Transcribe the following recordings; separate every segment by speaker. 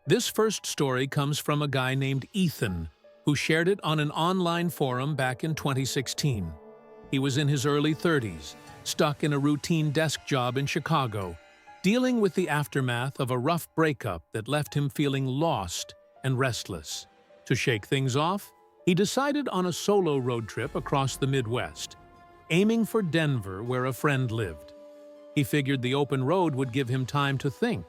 Speaker 1: This first story comes from a guy named Ethan, who shared it on an online forum back in 2016. He was in his early 30s, stuck in a routine desk job in Chicago, dealing with the aftermath of a rough breakup that left him feeling lost and restless. To shake things off, he decided on a solo road trip across the Midwest, aiming for Denver, where a friend lived. He figured the open road would give him time to think,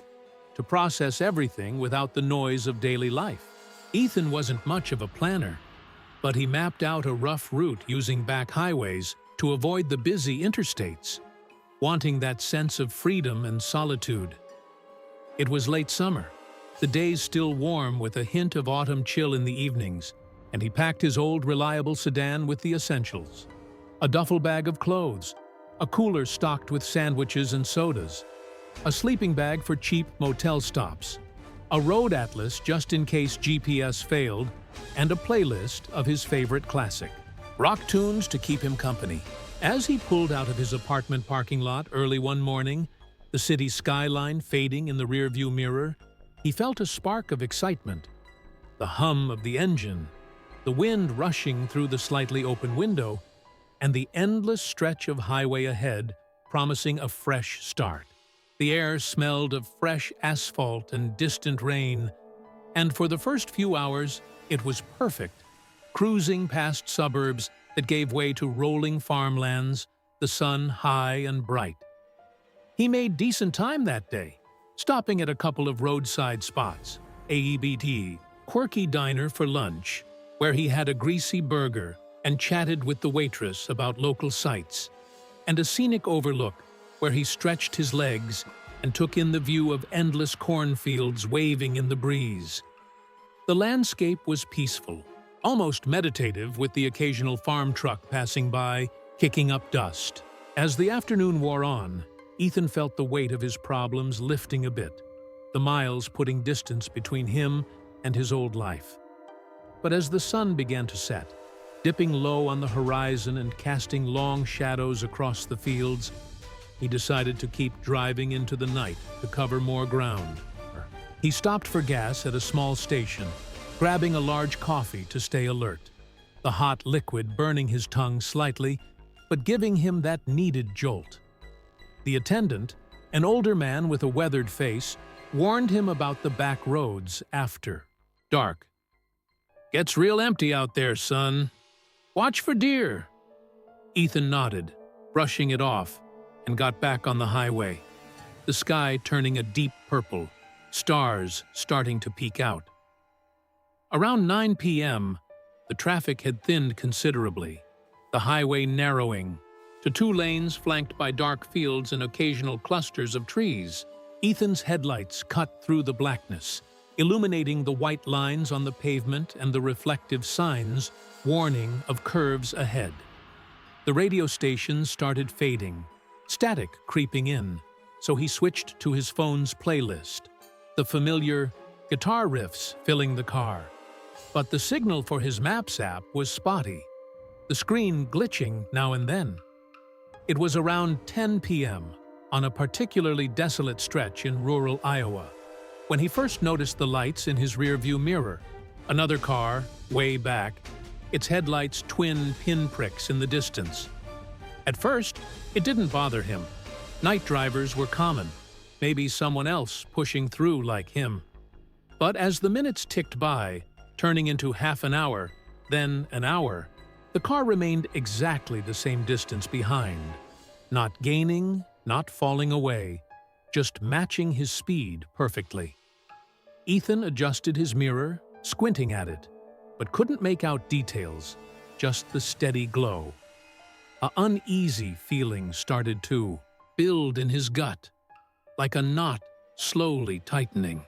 Speaker 1: to process everything without the noise of daily life. Ethan wasn't much of a planner, but he mapped out a rough route using back highways to avoid the busy interstates, wanting that sense of freedom and solitude. It was late summer, the days still warm with a hint of autumn chill in the evenings, and he packed his old reliable sedan with the essentials: a duffel bag of clothes, a cooler stocked with sandwiches and sodas, a sleeping bag for cheap motel stops, a road atlas just in case GPS failed, and a playlist of his favorite classic rock tunes to keep him company. As he pulled out of his apartment parking lot early one morning, the city skyline fading in the rearview mirror, he felt a spark of excitement. The hum of the engine, the wind rushing through the slightly open window, and the endless stretch of highway ahead promising a fresh start. The air smelled of fresh asphalt and distant rain, and for the first few hours, it was perfect, cruising past suburbs that gave way to rolling farmlands, the sun high and bright. He made decent time that day, stopping at a couple of roadside spots, AEBT, quirky diner for lunch, where he had a greasy burger and chatted with the waitress about local sights, and a scenic overlook where he stretched his legs and took in the view of endless cornfields waving in the breeze. The landscape was peaceful, almost meditative, with the occasional farm truck passing by, kicking up dust. As the afternoon wore on, Ethan felt the weight of his problems lifting a bit, the miles putting distance between him and his old life. But as the sun began to set, dipping low on the horizon and casting long shadows across the fields, he decided to keep driving into the night to cover more ground. He stopped for gas at a small station, grabbing a large coffee to stay alert, the hot liquid burning his tongue slightly, but giving him that needed jolt. The attendant, an older man with a weathered face, warned him about the back roads after dark. "Gets real empty out there, son. Watch for deer." Ethan nodded, brushing it off, and got back on the highway, the sky turning a deep purple, stars starting to peek out. Around 9 p.m., the traffic had thinned considerably, the highway narrowing to two lanes flanked by dark fields and occasional clusters of trees. Ethan's headlights cut through the blackness, illuminating the white lines on the pavement and the reflective signs warning of curves ahead. The radio stations started fading, static creeping in, so he switched to his phone's playlist, the familiar guitar riffs filling the car. But the signal for his Maps app was spotty, the screen glitching now and then. It was around 10 p.m. on a particularly desolate stretch in rural Iowa when he first noticed the lights in his rearview mirror. Another car, way back, its headlights twin pinpricks in the distance. At first, it didn't bother him. Night drivers were common, maybe someone else pushing through like him. But as the minutes ticked by, turning into half an hour, then an hour, the car remained exactly the same distance behind, not gaining, not falling away, just matching his speed perfectly. Ethan adjusted his mirror, squinting at it, but couldn't make out details, just the steady glow. An uneasy feeling started to build in his gut, like a knot slowly tightening.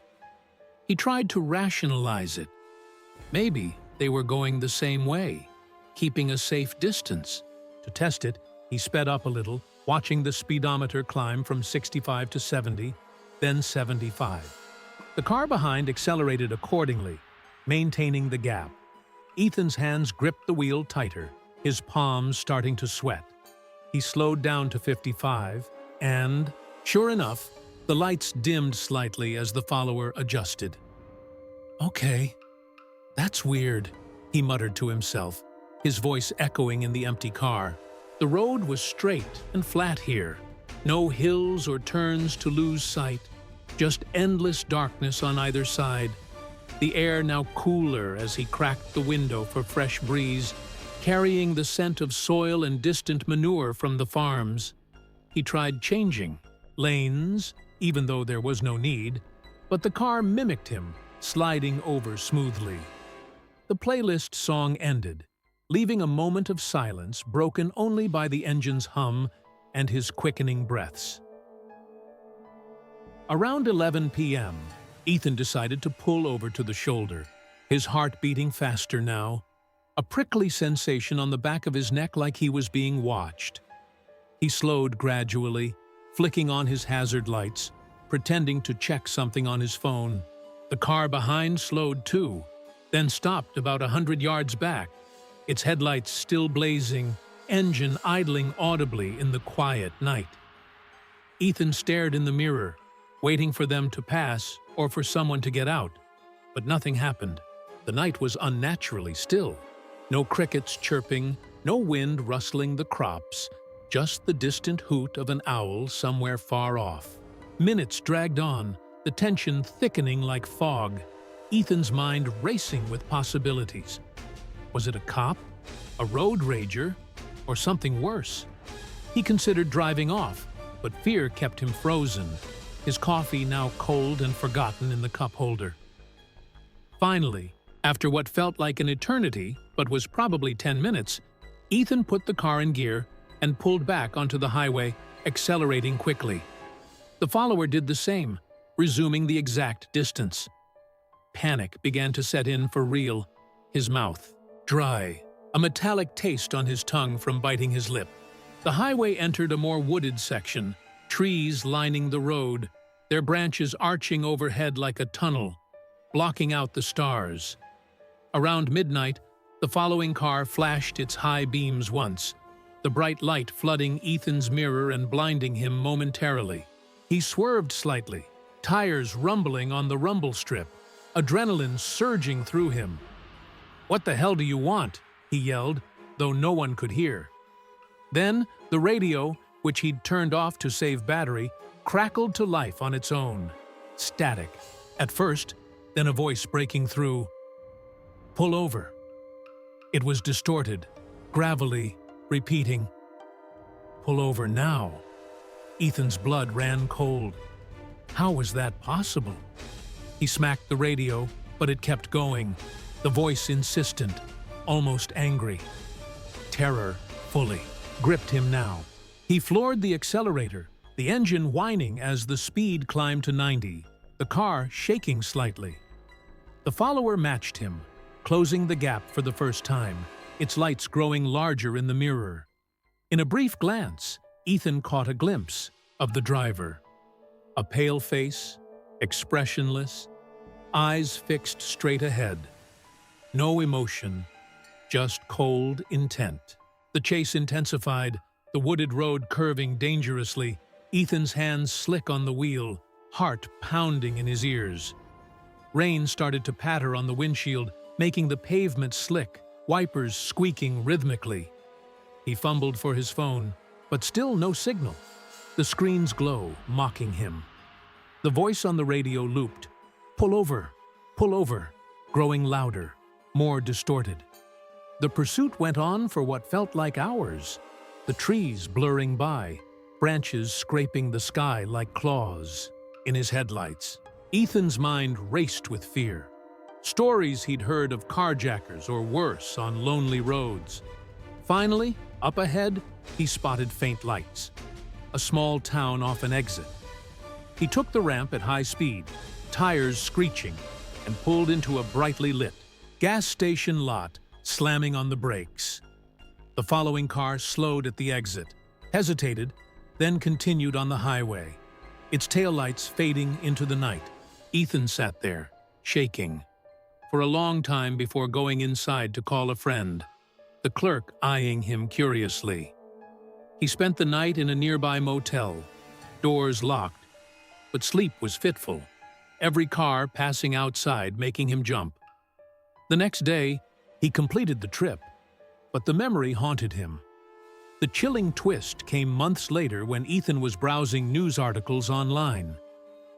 Speaker 1: He tried to rationalize it. Maybe they were going the same way, keeping a safe distance. To test it, he sped up a little, watching the speedometer climb from 65 to 70, then 75. The car behind accelerated accordingly, maintaining the gap. Ethan's hands gripped the wheel tighter, his palms starting to sweat. He slowed down to 55, and, sure enough, the lights dimmed slightly as the follower adjusted. "Okay, that's weird," he muttered to himself, his voice echoing in the empty car. The road was straight and flat here. No hills or turns to lose sight, just endless darkness on either side. The air now cooler as he cracked the window for fresh breeze, carrying the scent of soil and distant manure from the farms. He tried changing lanes, even though there was no need, but the car mimicked him, sliding over smoothly. The playlist song ended, leaving a moment of silence broken only by the engine's hum and his quickening breaths. Around 11 p.m., Ethan decided to pull over to the shoulder, his heart beating faster now, a prickly sensation on the back of his neck like he was being watched. He slowed gradually, flicking on his hazard lights, pretending to check something on his phone. The car behind slowed too, then stopped about 100 yards back, its headlights still blazing, engine idling audibly in the quiet night. Ethan stared in the mirror, waiting for them to pass or for someone to get out. But nothing happened. The night was unnaturally still. No crickets chirping, no wind rustling the crops, just the distant hoot of an owl somewhere far off. Minutes dragged on, the tension thickening like fog, Ethan's mind racing with possibilities. Was it a cop? A road rager? Or something worse? He considered driving off, but fear kept him frozen, his coffee now cold and forgotten in the cup holder. Finally, after what felt like an eternity, but was probably 10 minutes, Ethan put the car in gear and pulled back onto the highway, accelerating quickly. The follower did the same, resuming the exact distance. Panic began to set in for real, his mouth dry, a metallic taste on his tongue from biting his lip. The highway entered a more wooded section, trees lining the road, their branches arching overhead like a tunnel, blocking out the stars. Around midnight, the following car flashed its high beams once, the bright light flooding Ethan's mirror and blinding him momentarily. He swerved slightly, tires rumbling on the rumble strip, adrenaline surging through him. "What the hell do you want?" he yelled, though no one could hear. Then, the radio, which he'd turned off to save battery, crackled to life on its own. Static, at first, then a voice breaking through. "Pull over." It was distorted, gravelly, repeating, "Pull over now." Ethan's blood ran cold. How was that possible? He smacked the radio, but it kept going, the voice insistent, almost angry. Terror, fully, gripped him now. He floored the accelerator, the engine whining as the speed climbed to 90, the car shaking slightly. The follower matched him, closing the gap for the first time, its lights growing larger in the mirror. In a brief glance, Ethan caught a glimpse of the driver. A pale face, expressionless, eyes fixed straight ahead. No emotion, just cold intent. The chase intensified, the wooded road curving dangerously, Ethan's hands slick on the wheel, heart pounding in his ears. Rain started to patter on the windshield, making the pavement slick, wipers squeaking rhythmically. He fumbled for his phone, but still no signal. The screen's glow, mocking him. The voice on the radio looped, pull over," growing louder, more distorted. The pursuit went on for what felt like hours, the trees blurring by, branches scraping the sky like claws. In his headlights, Ethan's mind raced with fear. Stories he'd heard of carjackers or worse on lonely roads. Finally, up ahead, he spotted faint lights. A small town off an exit. He took the ramp at high speed, tires screeching, and pulled into a brightly lit gas station lot, slamming on the brakes. The following car slowed at the exit, hesitated, then continued on the highway, its taillights fading into the night. Ethan sat there, shaking, for a long time before going inside to call a friend, the clerk eyeing him curiously. He spent the night in a nearby motel, doors locked, but sleep was fitful. every car passing outside making him jump. The next day, he completed the trip, but the memory haunted him. The chilling twist came months later when Ethan was browsing news articles online.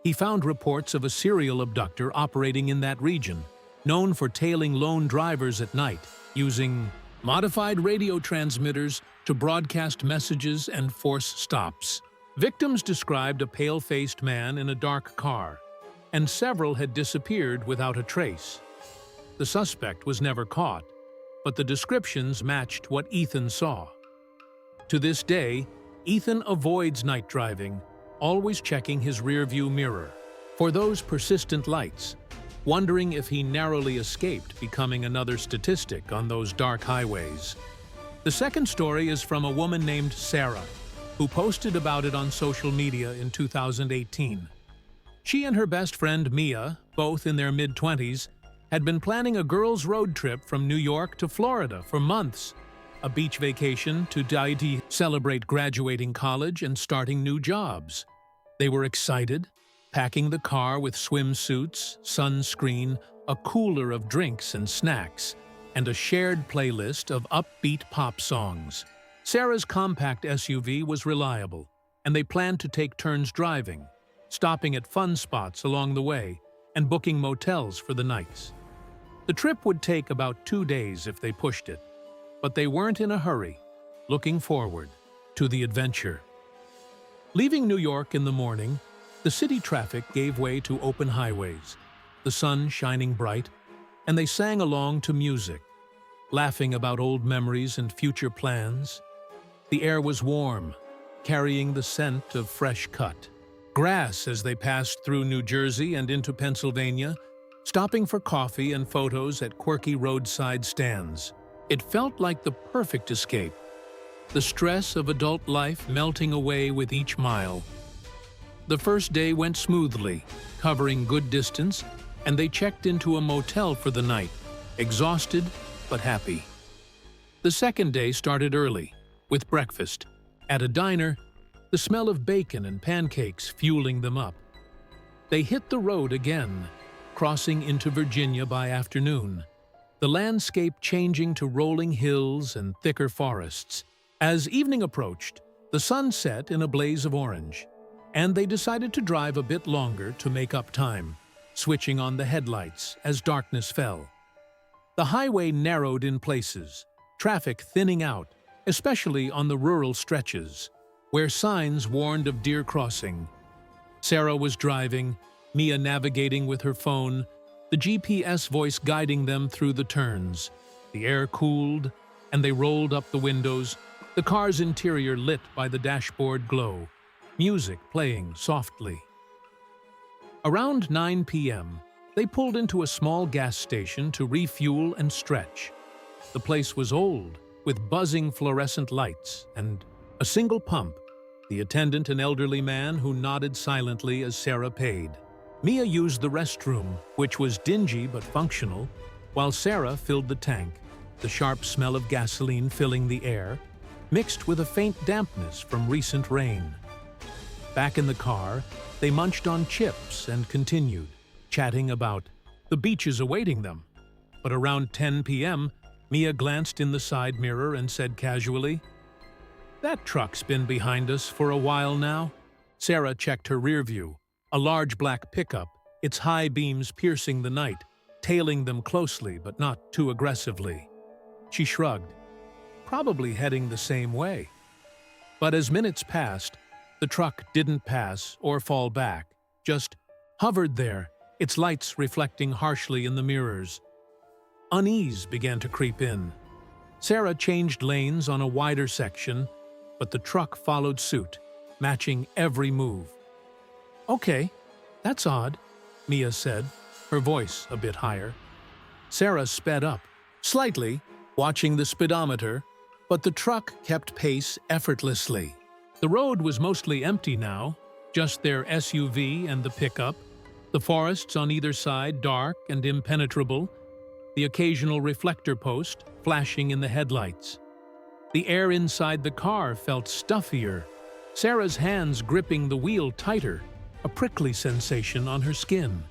Speaker 1: He found reports of a serial abductor operating in that region, known for tailing lone drivers at night, using modified radio transmitters to broadcast messages and force stops. Victims described a pale-faced man in a dark car, and several had disappeared without a trace. The suspect was never caught, but the descriptions matched what Ethan saw. To this day, Ethan avoids night driving, always checking his rearview mirror for those persistent lights, wondering if he narrowly escaped becoming another statistic on those dark highways. The second story is from a woman named Sarah, who posted about it on social media in 2018. She and her best friend Mia, both in their mid-20s, had been planning a girls' road trip from New York to Florida for months, a beach vacation to celebrate graduating college and starting new jobs. They were excited, packing the car with swimsuits, sunscreen, a cooler of drinks and snacks, and a shared playlist of upbeat pop songs. Sarah's compact SUV was reliable, and they planned to take turns driving, stopping at fun spots along the way and booking motels for the nights. The trip would take about 2 days if they pushed it, but they weren't in a hurry, looking forward to the adventure. Leaving New York in the morning, the city traffic gave way to open highways, the sun shining bright, and they sang along to music, laughing about old memories and future plans. The air was warm, carrying the scent of fresh cut grass as they passed through New Jersey and into Pennsylvania, stopping for coffee and photos at quirky roadside stands. It felt like the perfect escape, the stress of adult life melting away with each mile. The first day went smoothly, covering good distance, and they checked into a motel for the night, exhausted but happy. The second day started early, with breakfast. At a diner, the smell of bacon and pancakes fueling them up. They hit the road again, crossing into Virginia by afternoon, the landscape changing to rolling hills and thicker forests. As evening approached, the sun set in a blaze of orange, and they decided to drive a bit longer to make up time, switching on the headlights as darkness fell. The highway narrowed in places, traffic thinning out, especially on the rural stretches, where signs warned of deer crossing. Sarah was driving, Mia navigating with her phone, the GPS voice guiding them through the turns. The air cooled, and they rolled up the windows, the car's interior lit by the dashboard glow, music playing softly. Around 9 p.m., they pulled into a small gas station to refuel and stretch. The place was old, with buzzing fluorescent lights and a single pump, the attendant an elderly man who nodded silently as Sarah paid. Mia used the restroom, which was dingy but functional, while Sarah filled the tank, the sharp smell of gasoline filling the air, mixed with a faint dampness from recent rain. Back in the car, they munched on chips and continued, chatting about the beaches awaiting them. But around 10 p.m., Mia glanced in the side mirror and said casually, "That truck's been behind us for a while now." Sarah checked her rear view, a large black pickup, its high beams piercing the night, tailing them closely but not too aggressively. She shrugged, probably heading the same way. But as minutes passed, the truck didn't pass or fall back, just hovered there, its lights reflecting harshly in the mirrors. Unease began to creep in. Sarah changed lanes on a wider section, but the truck followed suit, matching every move. "Okay, that's odd," Mia said, her voice a bit higher. Sarah sped up, slightly, watching the speedometer, but the truck kept pace effortlessly. The road was mostly empty now, just their SUV and the pickup, the forests on either side dark and impenetrable, the occasional reflector post flashing in the headlights. The air inside the car felt stuffier, Sarah's hands gripping the wheel tighter, a prickly sensation on her skin.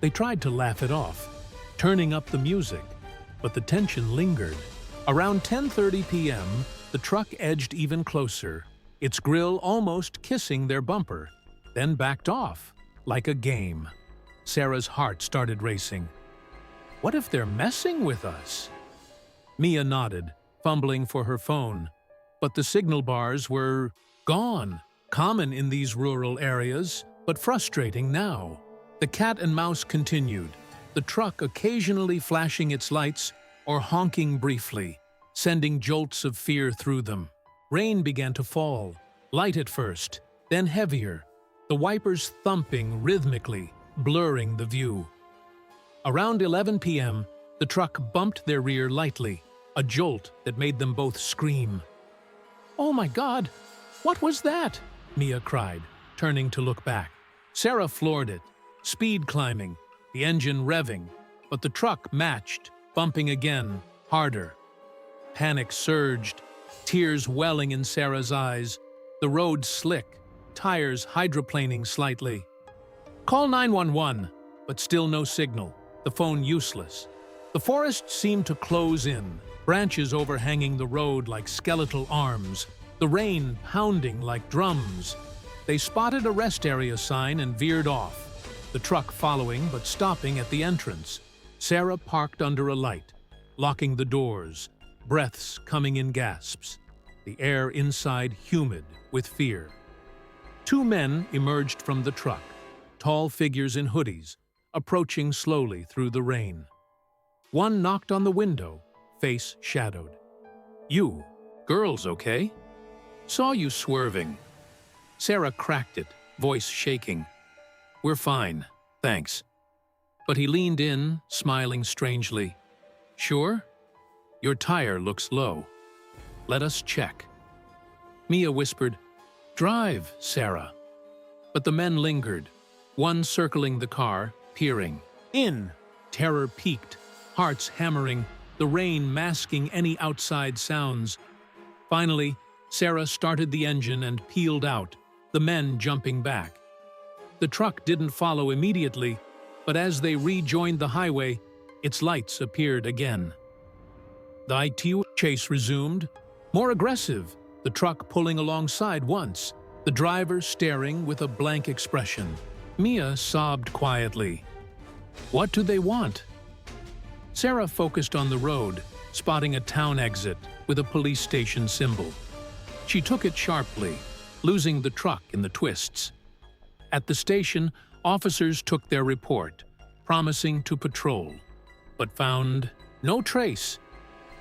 Speaker 1: They tried to laugh it off, turning up the music, but the tension lingered. Around 10:30 p.m., the truck edged even closer, its grille almost kissing their bumper, then backed off, like a game. Sarah's heart started racing. What if they're messing with us? Mia nodded, fumbling for her phone, but the signal bars were gone. Common in these rural areas, but frustrating now. The cat and mouse continued, the truck occasionally flashing its lights or honking briefly, sending jolts of fear through them. Rain began to fall, light at first, then heavier, the wipers thumping rhythmically, blurring the view. Around 11 p.m., the truck bumped their rear lightly, a jolt that made them both scream. "Oh my God, what was that?" Mia cried, turning to look back. Sarah floored it, speed climbing, the engine revving, but the truck matched, bumping again, harder. Panic surged, tears welling in Sarah's eyes, the road slick, tires hydroplaning slightly. "Call 911, but still no signal, the phone useless. The forest seemed to close in, branches overhanging the road like skeletal arms, the rain pounding like drums. They spotted a rest area sign and veered off, the truck following but stopping at the entrance. Sarah parked under a light, locking the doors, breaths coming in gasps, the air inside humid with fear. Two men emerged from the truck, tall figures in hoodies, approaching slowly through the rain. One knocked on the window, face shadowed. "You, girls okay? Saw you swerving." Sarah cracked it, voice shaking. "We're fine, thanks." But he leaned in, smiling strangely. "Sure? Your tire looks low. Let us check." Mia whispered, "Drive, Sarah." But the men lingered, one circling the car, peering. In! Terror peaked, hearts hammering, the rain masking any outside sounds. Finally, Sarah started the engine and peeled out, the men jumping back. The truck didn't follow immediately, but as they rejoined the highway, its lights appeared again. The IT chase resumed, more aggressive, the truck pulling alongside once, the driver staring with a blank expression. Mia sobbed quietly. What do they want? Sarah focused on the road, spotting a town exit with a police station symbol. She took it sharply, losing the truck in the twists. At the station, officers took their report, promising to patrol, but found no trace.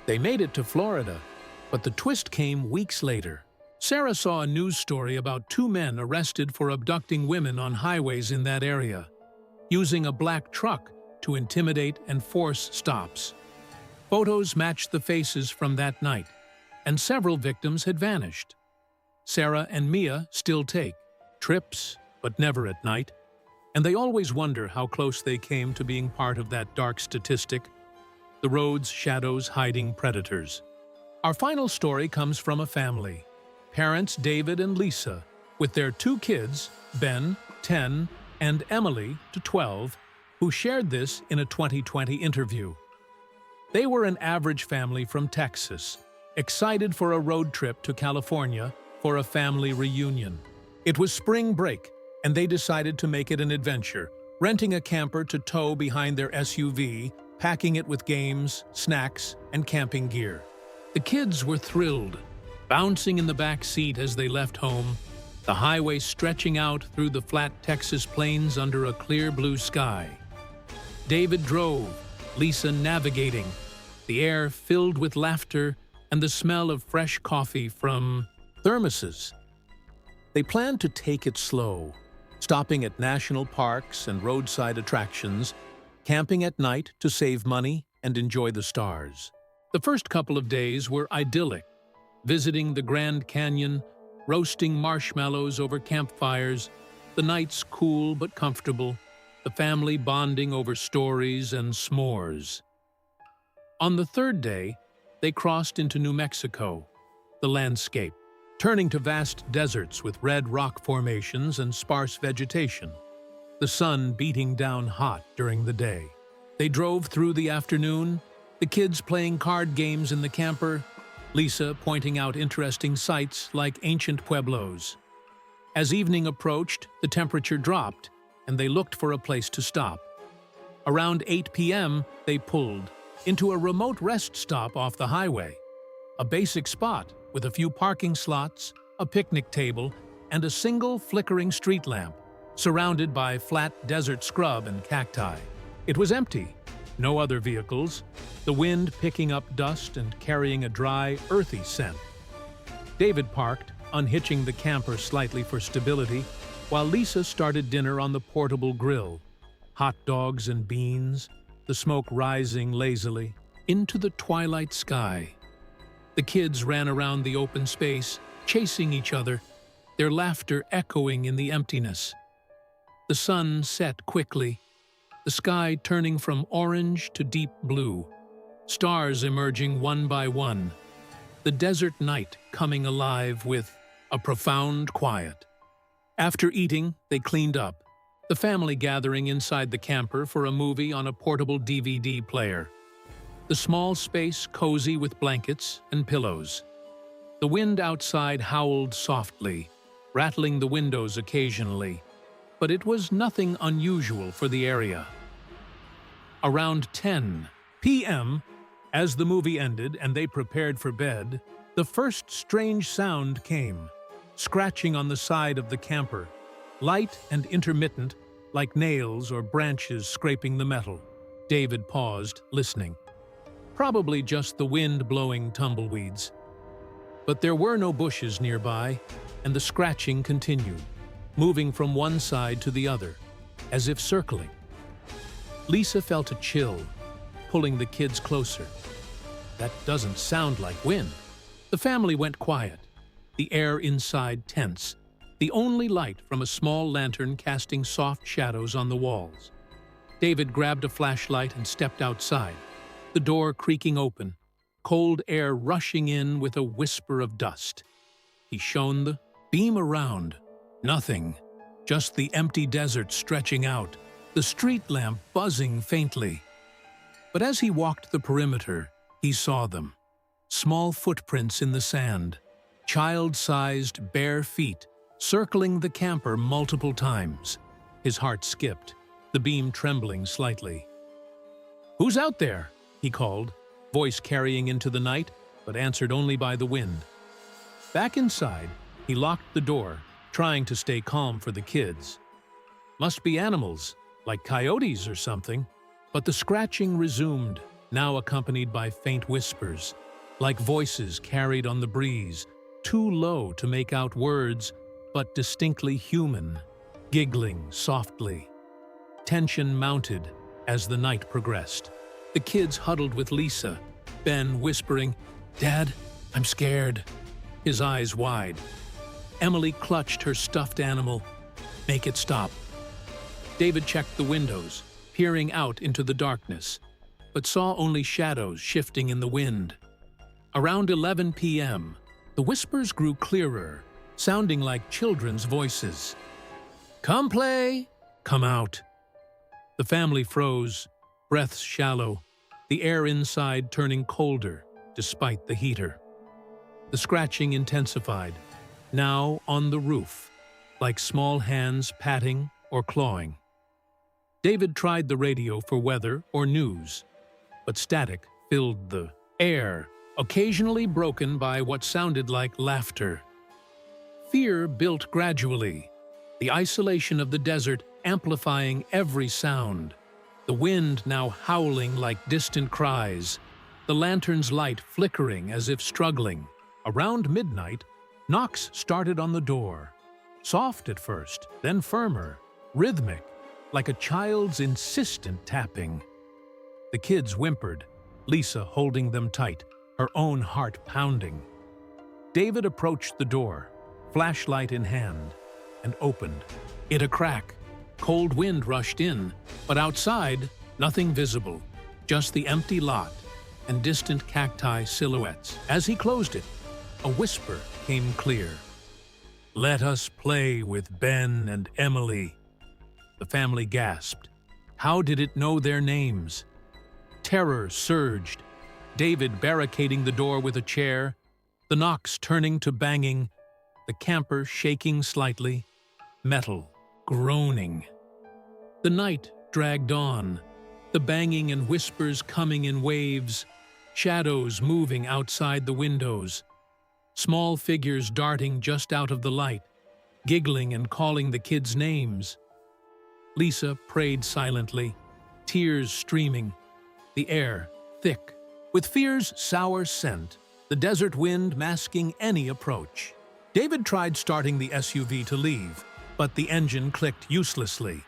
Speaker 1: They made it to Florida, but the twist came weeks later. Sarah saw a news story about two men arrested for abducting women on highways in that area, using a black truck to intimidate and force stops. Photos matched the faces from that night, and several victims had vanished. Sarah and Mia still take trips, but never at night, and they always wonder how close they came to being part of that dark statistic, the road's shadows hiding predators. Our final story comes from a family, parents David and Lisa, with their two kids, Ben, 10, and Emily, 12, who shared this in a 2020 interview. They were an average family from Texas, excited for a road trip to California for a family reunion. It was spring break, and they decided to make it an adventure, renting a camper to tow behind their SUV, packing it with games, snacks, and camping gear. The kids were thrilled, bouncing in the back seat as they left home, the highway stretching out through the flat Texas plains under a clear blue sky. David drove, Lisa navigating, the air filled with laughter and the smell of fresh coffee from thermoses. They planned to take it slow, stopping at national parks and roadside attractions, camping at night to save money and enjoy the stars. The first couple of days were idyllic, visiting the Grand Canyon, roasting marshmallows over campfires, the nights cool but comfortable, the family bonding over stories and s'mores. On the third day, they crossed into New Mexico, the landscape, turning to vast deserts with red rock formations and sparse vegetation, the sun beating down hot during the day. They drove through the afternoon, the kids playing card games in the camper, Lisa pointing out interesting sights like ancient pueblos. As evening approached, the temperature dropped, and they looked for a place to stop. Around 8 p.m., they pulled into a remote rest stop off the highway. A basic spot with a few parking slots, a picnic table, and a single flickering street lamp, surrounded by flat desert scrub and cacti. It was empty. No other vehicles, the wind picking up dust and carrying a dry, earthy scent. David parked, unhitching the camper slightly for stability, while Lisa started dinner on the portable grill. Hot dogs and beans, the smoke rising lazily into the twilight sky. The kids ran around the open space, chasing each other, their laughter echoing in the emptiness. The sun set quickly, the sky turning from orange to deep blue, stars emerging one by one, the desert night coming alive with a profound quiet. After eating, they cleaned up, the family gathering inside the camper for a movie on a portable DVD player. The small space cozy with blankets and pillows. The wind outside howled softly, rattling the windows occasionally, but it was nothing unusual for the area. Around 10 p.m., as the movie ended and they prepared for bed, the first strange sound came, scratching on the side of the camper, light and intermittent, like nails or branches scraping the metal. David paused, listening. Probably just the wind blowing tumbleweeds. But there were no bushes nearby, and the scratching continued, moving from one side to the other, as if circling. Lisa felt a chill, pulling the kids closer. That doesn't sound like wind. The family went quiet, the air inside tense, the only light from a small lantern casting soft shadows on the walls. David grabbed a flashlight and stepped outside, the door creaking open, cold air rushing in with a whisper of dust. He shone the beam around. Nothing, just the empty desert stretching out, the street lamp buzzing faintly. But as he walked the perimeter, he saw them. Small footprints in the sand, child-sized bare feet, circling the camper multiple times. His heart skipped, the beam trembling slightly. "Who's out there?" he called, voice carrying into the night, but answered only by the wind. Back inside, he locked the door, trying to stay calm for the kids. Must be animals, like coyotes or something. But the scratching resumed, now accompanied by faint whispers, like voices carried on the breeze, too low to make out words, but distinctly human, giggling softly. Tension mounted as the night progressed. The kids huddled with Lisa, Ben whispering, "Dad, I'm scared," his eyes wide. Emily clutched her stuffed animal. "Make it stop." David checked the windows, peering out into the darkness, but saw only shadows shifting in the wind. Around 11 p.m., the whispers grew clearer, sounding like children's voices. "Come play! Come out!" The family froze, breaths shallow, the air inside turning colder despite the heater. The scratching intensified, now on the roof, like small hands patting or clawing. David tried the radio for weather or news, but static filled the air, occasionally broken by what sounded like laughter. Fear built gradually, the isolation of the desert amplifying every sound, the wind now howling like distant cries, the lantern's light flickering as if struggling. Around midnight, knocks started on the door. Soft at first, then firmer, rhythmic, like a child's insistent tapping. The kids whimpered, Lisa holding them tight, her own heart pounding. David approached the door, flashlight in hand, and opened. It a crack. Cold wind rushed in, but outside, nothing visible, just the empty lot and distant cacti silhouettes. As he closed it, a whisper became clear. "Let us play with Ben and Emily." The family gasped. How did it know their names? Terror surged, David barricading the door with a chair, the knocks turning to banging, the camper shaking slightly, metal groaning. The night dragged on, the banging and whispers coming in waves, shadows moving outside the windows, small figures darting just out of the light, giggling and calling the kids' names. Lisa prayed silently, tears streaming, the air thick, with fear's sour scent, the desert wind masking any approach. David tried starting the SUV to leave, but the engine clicked uselessly,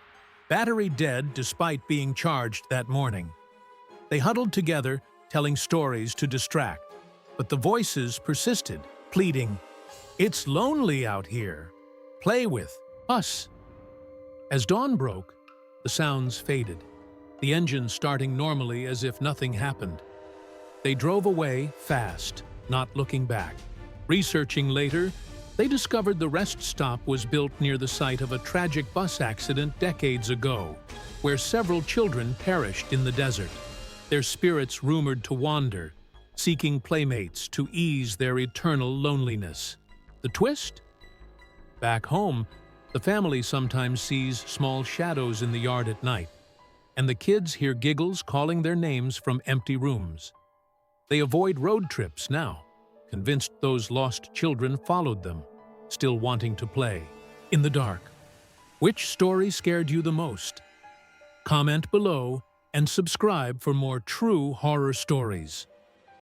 Speaker 1: battery dead despite being charged that morning. They huddled together, telling stories to distract, but the voices persisted, pleading, "It's lonely out here. Play with us." As dawn broke, the sounds faded, the engine starting normally as if nothing happened. They drove away fast, not looking back. Researching later, they discovered the rest stop was built near the site of a tragic bus accident decades ago, where several children perished in the desert, their spirits rumored to wander, seeking playmates to ease their eternal loneliness. The twist? Back home, the family sometimes sees small shadows in the yard at night, and the kids hear giggles calling their names from empty rooms. They avoid road trips now, convinced those lost children followed them, still wanting to play. In the dark, which story scared you the most? Comment below and subscribe for more true horror stories.